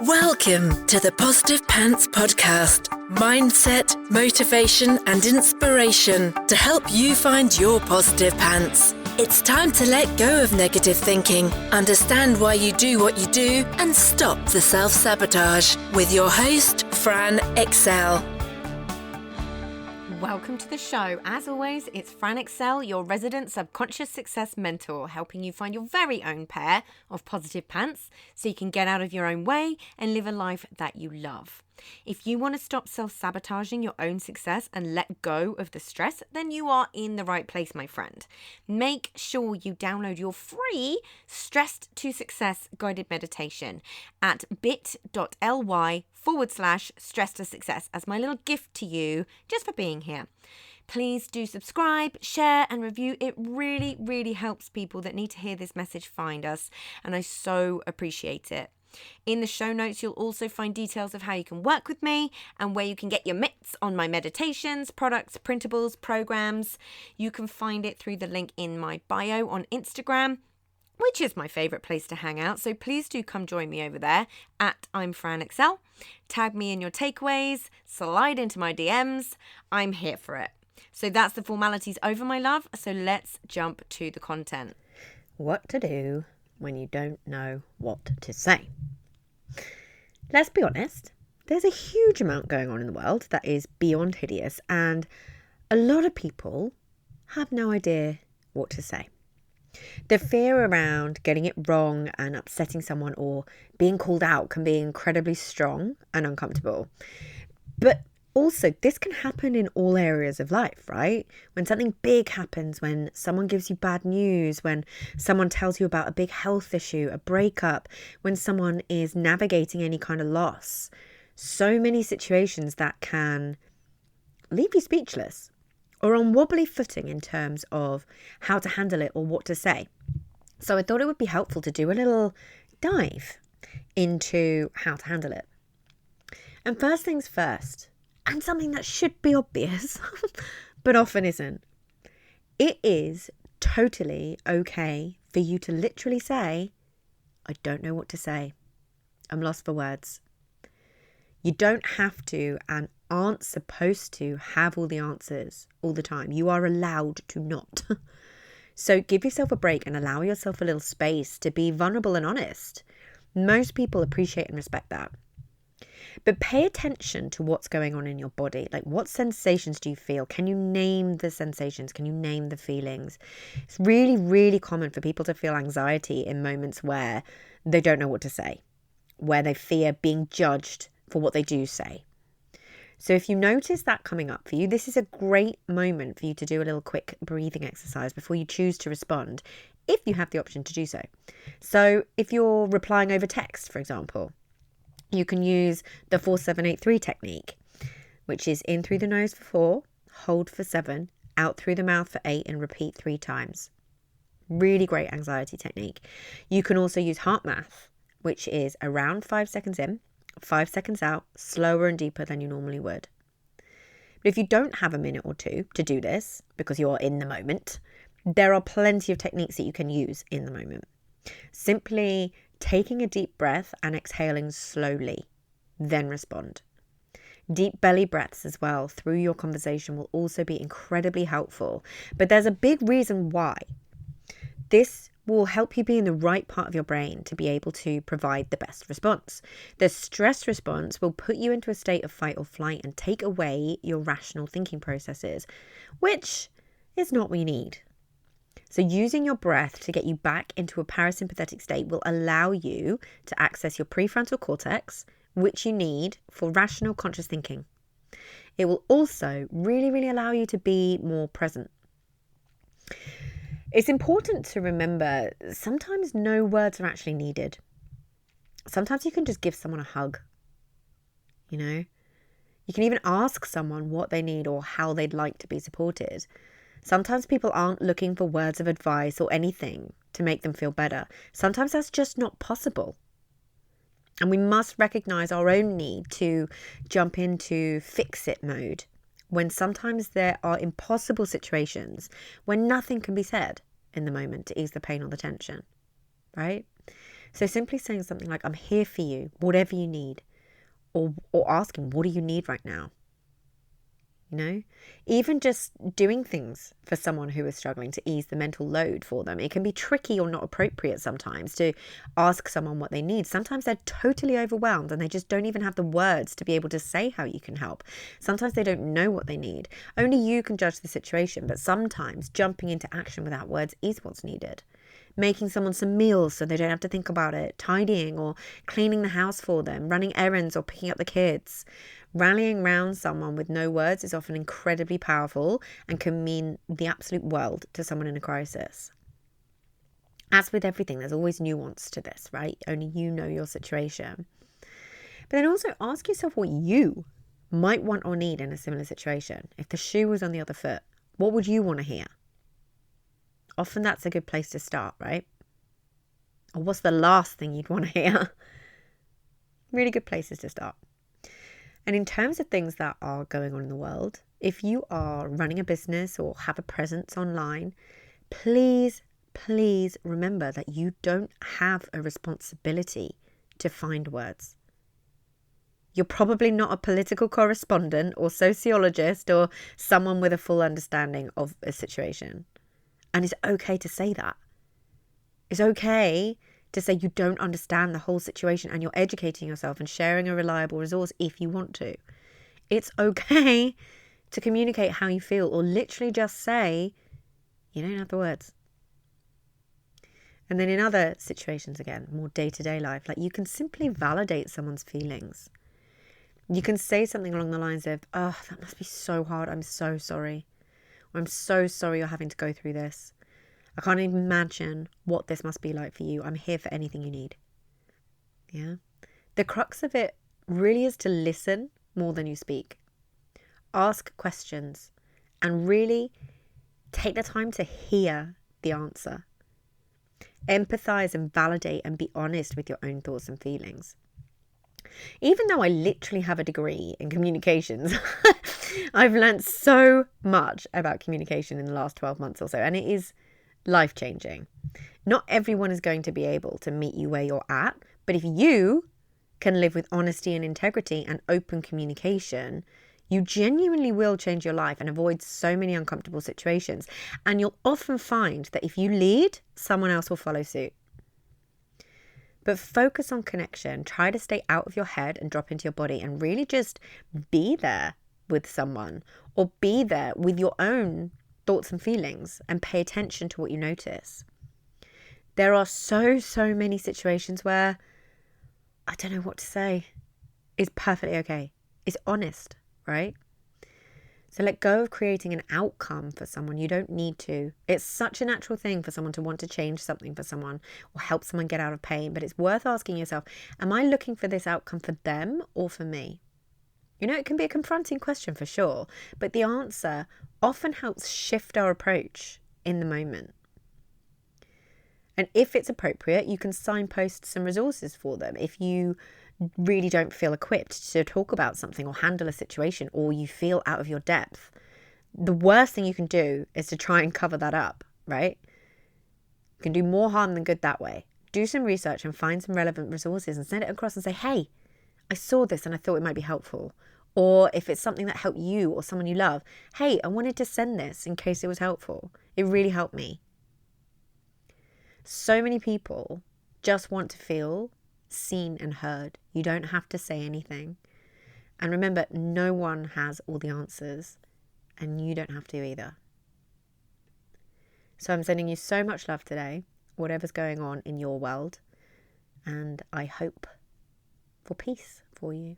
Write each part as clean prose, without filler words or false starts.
Welcome to the Positive Pants Podcast. Mindset, motivation and inspiration to help you find your positive pants. It's time to let go of negative thinking, understand why you do what you do and stop the self-sabotage with your host, Fran Excel. Welcome to the show. As always, it's Fran Excel, your resident subconscious success mentor, helping you find your very own pair of positive pants so you can get out of your own way and live a life that you love. If you want to stop self-sabotaging your own success and let go of the stress, then you are in the right place, my friend. Make sure you download your free Stressed to Success guided meditation at bit.ly/stress to success as my little gift to you just for being here. Please do subscribe, share and review. It really, really helps people that need to hear this message find us, and I so appreciate it. In the show notes, you'll also find details of how you can work with me and where you can get your mitts on my meditations, products, printables, programs. You can find it through the link in my bio on Instagram, which is my favorite place to hang out. So please do come join me over there at I'm Fran Excel. Tag me in your takeaways, slide into my DMs. I'm here for it. So that's the formalities over, my love. So let's jump to the content. What to do when you don't know what to say. Let's be honest, there's a huge amount going on in the world that is beyond hideous, and a lot of people have no idea what to say. The fear around getting it wrong and upsetting someone or being called out can be incredibly strong and uncomfortable. But also, this can happen in all areas of life, right? When something big happens, when someone gives you bad news, when someone tells you about a big health issue, a breakup, when someone is navigating any kind of loss. So many situations that can leave you speechless or on wobbly footing in terms of how to handle it or what to say. So I thought it would be helpful to do a little dive into how to handle it. And first things first, and something that should be obvious, but often isn't. It is totally okay for you to literally say, I don't know what to say. I'm lost for words. You don't have to and aren't supposed to have all the answers all the time. You are allowed to not. So give yourself a break and allow yourself a little space to be vulnerable and honest. Most people appreciate and respect that. But pay attention to what's going on in your body. Like, what sensations do you feel? Can you name the sensations? Can you name the feelings? It's really, really common for people to feel anxiety in moments where they don't know what to say, where they fear being judged for what they do say. So if you notice that coming up for you, this is a great moment for you to do a little quick breathing exercise before you choose to respond, if you have the option to do so. So if you're replying over text, for example, you can use the 4-7-8-3 technique, which is in through the nose for 4, hold for 7, out through the mouth for 8, and repeat 3 times. Really great anxiety technique. You can also use heart math, which is around 5 seconds in, 5 seconds out, slower and deeper than you normally would. But if you don't have a minute or two to do this, because you're in the moment, there are plenty of techniques that you can use in the moment. Simply taking a deep breath and exhaling slowly, then respond. Deep belly breaths as well through your conversation will also be incredibly helpful. But there's a big reason why. This will help you be in the right part of your brain to be able to provide the best response. The stress response will put you into a state of fight or flight and take away your rational thinking processes, which is not what you need. So using your breath to get you back into a parasympathetic state will allow you to access your prefrontal cortex, which you need for rational conscious thinking. It will also really, really allow you to be more present. It's important to remember sometimes no words are actually needed. Sometimes you can just give someone a hug. You know, you can even ask someone what they need or how they'd like to be supported. Sometimes people aren't looking for words of advice or anything to make them feel better. Sometimes that's just not possible. And we must recognize our own need to jump into fix-it mode when sometimes there are impossible situations when nothing can be said in the moment to ease the pain or the tension, right? So simply saying something like, I'm here for you, whatever you need, or asking, what do you need right now? You know, even just doing things for someone who is struggling to ease the mental load for them. It can be tricky or not appropriate sometimes to ask someone what they need. Sometimes they're totally overwhelmed and they just don't even have the words to be able to say how you can help. Sometimes they don't know what they need. Only you can judge the situation, but sometimes jumping into action without words is what's needed. Making someone some meals so they don't have to think about it, tidying or cleaning the house for them, running errands or picking up the kids. Rallying round someone with no words is often incredibly powerful and can mean the absolute world to someone in a crisis. As with everything, there's always nuance to this, right? Only you know your situation. But then also ask yourself what you might want or need in a similar situation. If the shoe was on the other foot, what would you want to hear? Often that's a good place to start, right? Or what's the last thing you'd want to hear? Really good places to start. And in terms of things that are going on in the world, if you are running a business or have a presence online, please remember that you don't have a responsibility to find words. You're probably not a political correspondent or sociologist or someone with a full understanding of a situation. And it's okay to say that. It's okay to say you don't understand the whole situation and you're educating yourself and sharing a reliable resource if you want to. It's okay to communicate how you feel or literally just say, you don't have the words. And then in other situations, again, more day-to-day life, like you can simply validate someone's feelings. You can say something along the lines of, oh, that must be so hard. I'm so sorry. Or I'm so sorry you're having to go through this. I can't even imagine what this must be like for you. I'm here for anything you need. Yeah. The crux of it really is to listen more than you speak. Ask questions and really take the time to hear the answer. Empathize and validate and be honest with your own thoughts and feelings. Even though I literally have a degree in communications, I've learned so much about communication in the last 12 months or so, and it is life-changing. Not everyone is going to be able to meet you where you're at, but if you can live with honesty and integrity and open communication, you genuinely will change your life and avoid so many uncomfortable situations. And you'll often find that if you lead, someone else will follow suit. But focus on connection. Try to stay out of your head and drop into your body and really just be there with someone or be there with your own thoughts and feelings and pay attention to what you notice. There are so many situations where I don't know what to say. It's perfectly okay. It's honest, right? So let go of creating an outcome for someone. You don't need to. It's such a natural thing for someone to want to change something for someone or help someone get out of pain. But it's worth asking yourself, am I looking for this outcome for them or for me? You know, it can be a confronting question for sure, but the answer often helps shift our approach in the moment. And if it's appropriate, you can signpost some resources for them. If you really don't feel equipped to talk about something or handle a situation, or you feel out of your depth, the worst thing you can do is to try and cover that up, right? You can do more harm than good that way. Do some research and find some relevant resources and send it across and say, hey, I saw this and I thought it might be helpful. Or if it's something that helped you or someone you love, hey, I wanted to send this in case it was helpful. It really helped me. So many people just want to feel seen and heard. You don't have to say anything. And remember, no one has all the answers, and you don't have to either. So I'm sending you so much love today, whatever's going on in your world, and I hope for peace for you.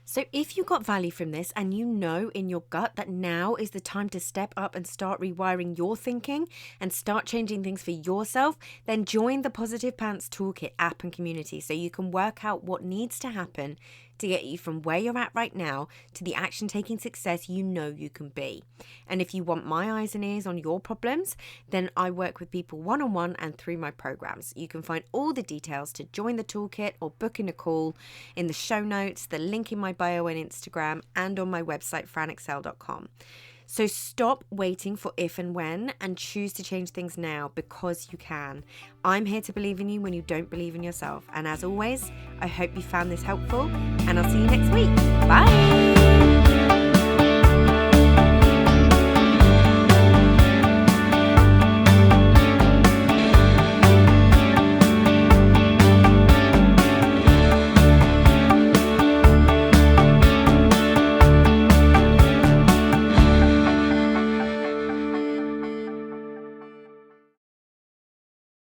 So if you got value from this and you know in your gut that now is the time to step up and start rewiring your thinking and start changing things for yourself, then join the Positive Pants Toolkit app and community so you can work out what needs to happen to get you from where you're at right now to the action-taking success you know you can be. And if you want my eyes and ears on your problems, then I work with people one-on-one and through my programs. You can find all the details to join the toolkit or book in a call in the show notes, the link in my bio on Instagram, and on my website, franexcel.com. So stop waiting for if and when and choose to change things now because you can. I'm here to believe in you when you don't believe in yourself. And as always, I hope you found this helpful and I'll see you next week. Bye.